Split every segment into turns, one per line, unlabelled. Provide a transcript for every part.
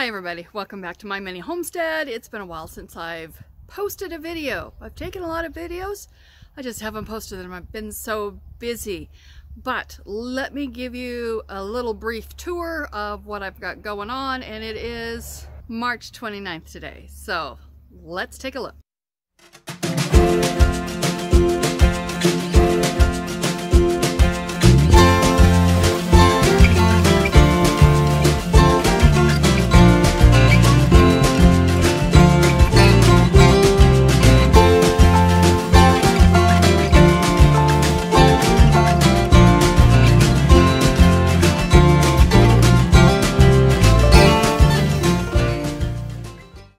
Hi everybody, welcome back to my mini homestead. It's been a while since I've posted a video. I've taken a lot of videos, I just haven't posted them. I've been so busy. But let me give you a little brief tour of what I've got going on, and it is March 29th today. So let's take a look.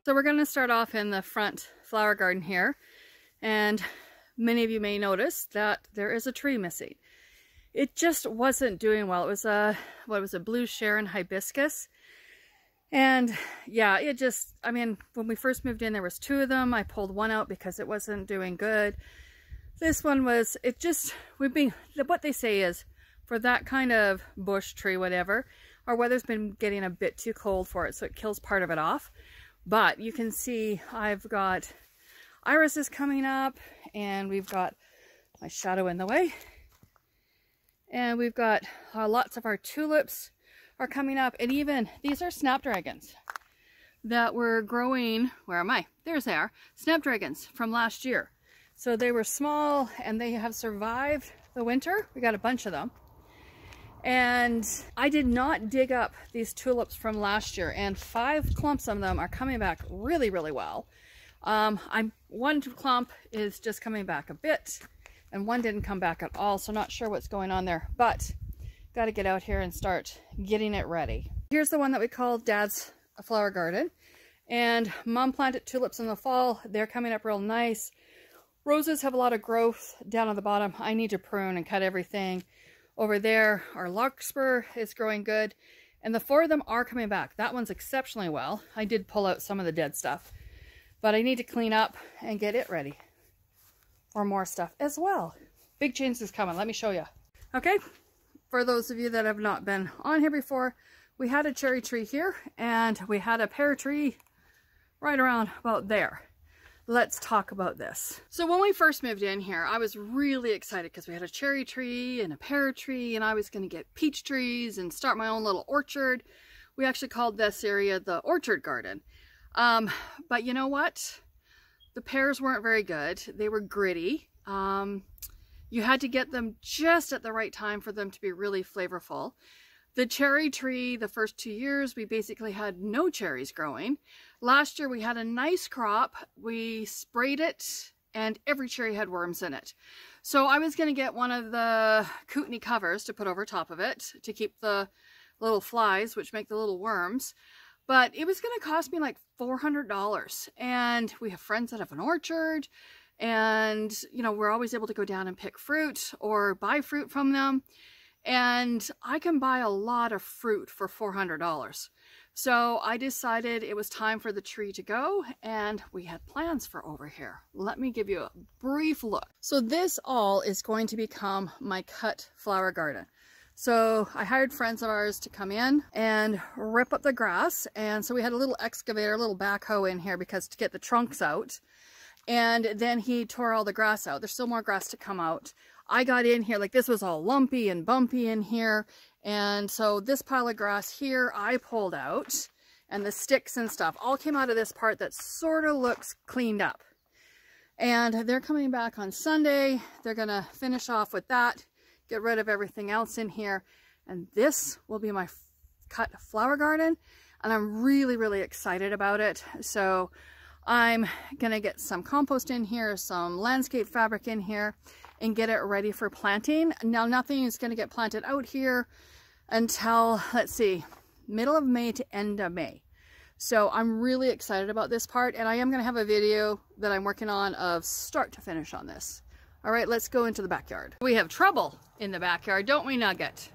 So we're going to start off in the front flower garden here, and many of you may notice that there is a tree missing. It just wasn't doing well. It was a blue Sharon hibiscus, and yeah, it just, I mean, when we first moved in there was two of them. I pulled one out because it wasn't doing good. This one was, it just, what they say is, for that kind of bush tree, whatever, our weather's been getting a bit too cold for it, so it kills part of it off. But you can see I've got irises coming up, and we've got my shadow in the way. And we've got lots of our tulips are coming up, and even these are snapdragons that were growing. Where am I? There's they are. Snapdragons from last year. So they were small and they have survived the winter. We got a bunch of them. And I did not dig up these tulips from last year, and 5 clumps of them are coming back really, really well. One clump is just coming back a bit, and one didn't come back at all, so not sure what's going on there, but got to get out here and start getting it ready. Here's the one that we call Dad's Flower Garden, and Mom planted tulips in the fall. They're coming up real nice. Roses have a lot of growth down on the bottom. I need to prune and cut everything. Over there, our larkspur is growing good, and the 4 of them are coming back. That one's exceptionally well. I did pull out some of the dead stuff, but I need to clean up and get it ready for more stuff as well. Big change is coming. Let me show you. Okay, for those of you that have not been on here before, we had a cherry tree here, and we had a pear tree right around about there. Let's talk about this. So when we first moved in here, I was really excited because we had a cherry tree and a pear tree, and I was going to get peach trees and start my own little orchard. We actually called this area the orchard garden. But you know what? The pears weren't very good. They were gritty. You had to get them just at the right time for them to be really flavorful. The cherry tree, the first 2 years, we basically had no cherries growing. Last year we had a nice crop. We sprayed it, and every cherry had worms in it. So I was going to get one of the Kootenai covers to put over top of it to keep the little flies, which make the little worms. But it was going to cost me like $400. And we have friends that have an orchard, and you know, we're always able to go down and pick fruit or buy fruit from them. And I can buy a lot of fruit for $400. So I decided it was time for the tree to go, and we had plans for over here. Let me give you a brief look. So this all is going to become my cut flower garden. So I hired friends of ours to come in and rip up the grass. And so we had a little excavator, a little backhoe in here because to get the trunks out. And then he tore all the grass out. There's still more grass to come out. I got in here, like this was all lumpy and bumpy in here. And so this pile of grass here, I pulled out, and the sticks and stuff all came out of this part that sort of looks cleaned up. And they're coming back on Sunday. They're going to finish off with that, get rid of everything else in here. And this will be my cut flower garden. And I'm really, really excited about it. So I'm going to get some compost in here, some landscape fabric in here, and get it ready for planting. Now nothing is going to get planted out here until, let's see, middle of May to end of May. So I'm really excited about this part, and I am going to have a video that I'm working on of start to finish on this. All right, let's go into the backyard. We have trouble in the backyard, don't we, Nugget?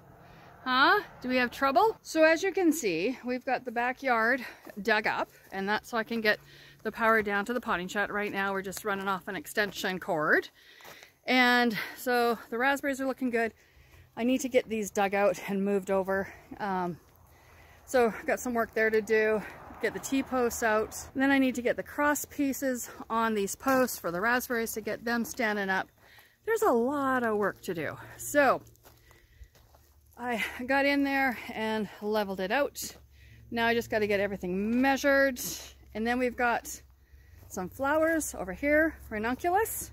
Huh? Do we have trouble? So as you can see, we've got the backyard dug up, and that's so I can get the power down to the potting shed. Right now we're just running off an extension cord. And so the raspberries are looking good. I need to get these dug out and moved over. So I've got some work there to do. get the T-posts out. And then I need to get the cross pieces on these posts for the raspberries to get them standing up. There's a lot of work to do. So I got in there and leveled it out. Now I just got to get everything measured. And then we've got some flowers over here, ranunculus.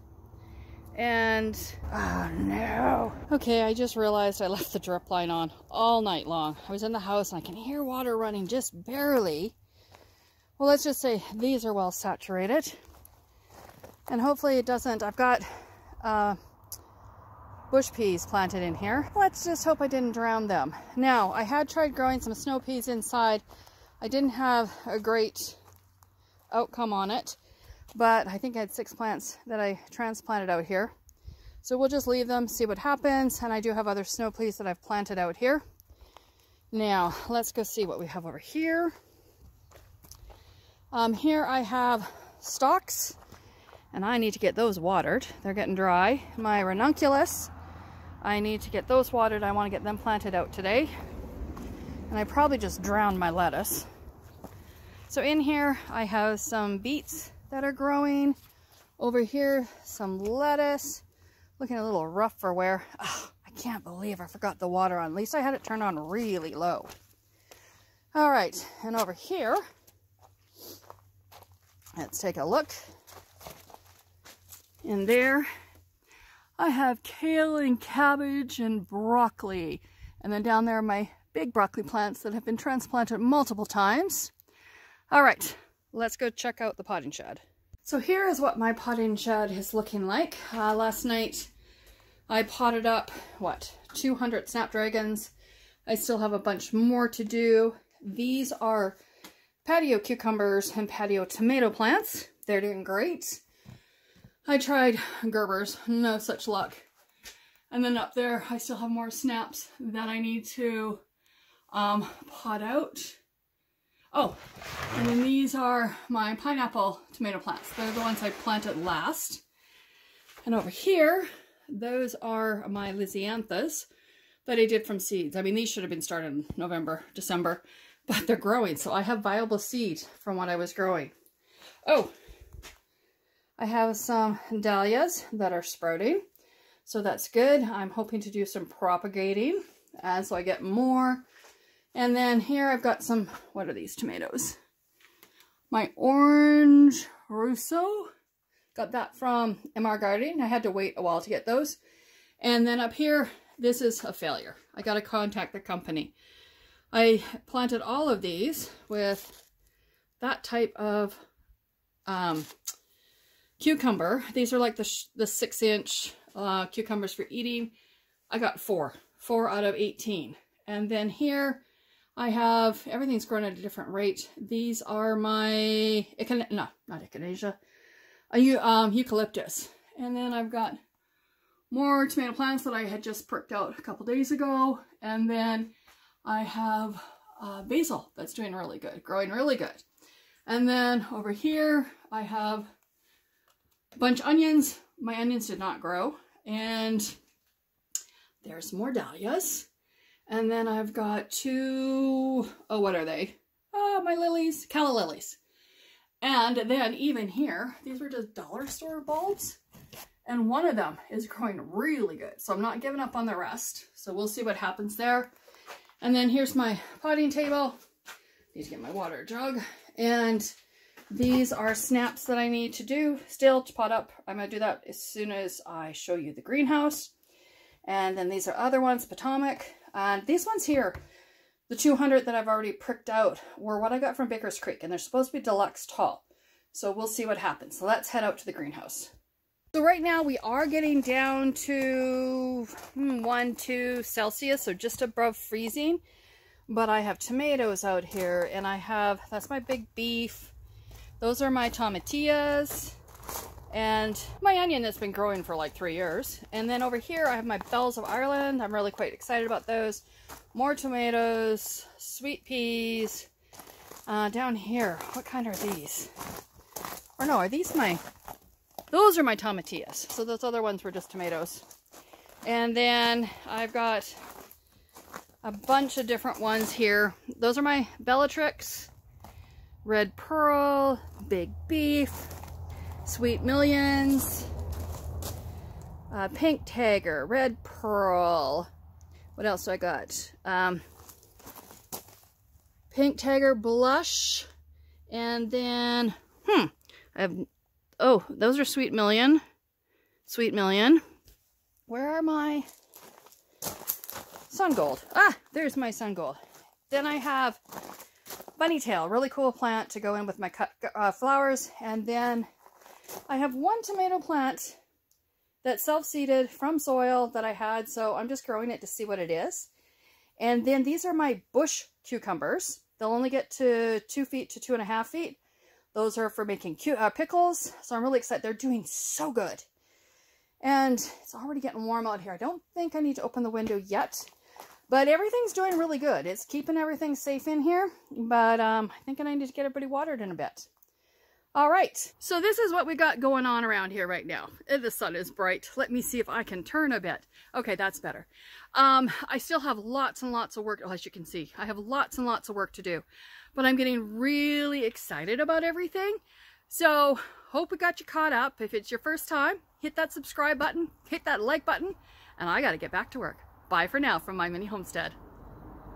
And, oh no. Okay, I just realized I left the drip line on all night long. I was in the house and I can hear water running just barely. Well, let's just say these are well saturated. And hopefully it doesn't, I've got bush peas planted in here. Let's just hope I didn't drown them. Now, I had tried growing some snow peas inside. I didn't have a great outcome on it. But I think I had 6 plants that I transplanted out here. So we'll just leave them, see what happens. And I do have other snow peas that I've planted out here. Now, let's go see what we have over here. Here I have stalks, and I need to get those watered. They're getting dry. My ranunculus, I need to get those watered. I want to get them planted out today. And I probably just drowned my lettuce. So in here, I have some beets that are growing. Over here, some lettuce. Looking a little rough for wear. Oh, I can't believe I forgot the water on. At least I had it turned on really low. All right, and over here, let's take a look. In there, I have kale and cabbage and broccoli. And then down there are my big broccoli plants that have been transplanted multiple times. All right. Let's go check out the potting shed. So here is what my potting shed is looking like. Last night I potted up, 200 snapdragons. I still have a bunch more to do. These are patio cucumbers and patio tomato plants. They're doing great. I tried Gerbers, no such luck. And then up there I still have more snaps that I need to pot out. Oh, and then these are my pineapple tomato plants. They're the ones I planted last. And over here, those are my Lysianthus that I did from seeds. I mean, these should have been started in November, December, but they're growing. So I have viable seed from what I was growing. Oh, I have some dahlias that are sprouting. So that's good. I'm hoping to do some propagating as I get more. And then here I've got some, what are these tomatoes? My orange Russo. Got that from MR Gardening. I had to wait a while to get those. And then up here, this is a failure. I got to contact the company. I planted all of these with that type of cucumber. These are like the 6-inch cucumbers for eating. I got 4 out of 18. And then here I have, everything's growing at a different rate. These are my, not echinacea, eucalyptus. And then I've got more tomato plants that I had just pricked out a couple days ago. And then I have basil that's doing really good, growing really good. And then over here I have a bunch of onions. My onions did not grow. And there's more dahlias. And then I've got 2, what are they? My lilies, calla lilies. And then even here, these were just dollar store bulbs. And one of them is growing really good. So I'm not giving up on the rest. So we'll see what happens there. And then here's my potting table. Need to get my water jug. And these are snaps that I need to do still to pot up. I'm going to do that as soon as I show you the greenhouse. And then these are other ones, Potomac. And these ones here, the 200 that I've already pricked out, were what I got from Baker's Creek. And they're supposed to be deluxe tall. So we'll see what happens. So let's head out to the greenhouse. So right now we are getting down to 1-2 Celsius, so just above freezing. But I have tomatoes out here, and I have, that's my big beef. Those are my tomatillas. And my onion that's been growing for like 3 years. And then over here I have my bells of Ireland. I'm really quite excited about those. More tomatoes, sweet peas. Down here, what kind are these? Or no, are these my... Those are my tomatillas. So those other ones were just tomatoes. And then I've got a bunch of different ones here. Those are my Bellatrix. Red Pearl, Big Beef, Sweet Millions, Pink Tiger, Red Pearl. What else do I got? Pink Tiger Blush. And then, I have, oh, those are Sweet Million. Sweet Million. Where are my Sun Gold? Ah, there's my Sun Gold. Then I have Bunny Tail, really cool plant to go in with my cut flowers. And then I have one tomato plant that's self-seeded from soil that I had, so I'm just growing it to see what it is. And then these are my bush cucumbers. They'll only get to 2 feet to 2.5 feet. Those are for making pickles, so I'm really excited. They're doing so good. And it's already getting warm out here. I don't think I need to open the window yet, but everything's doing really good. It's keeping everything safe in here, but I'm thinking I need to get everybody watered in a bit. All right, so this is what we got going on around here right now. The sun is bright. Let me see if I can turn a bit. Okay, that's better. I still have lots and lots of work, as you can see. I have lots and lots of work to do, but I'm getting really excited about everything. So, hope we got you caught up. If it's your first time, hit that subscribe button, hit that like button, and I gotta get back to work. Bye for now from My Mini Homestead.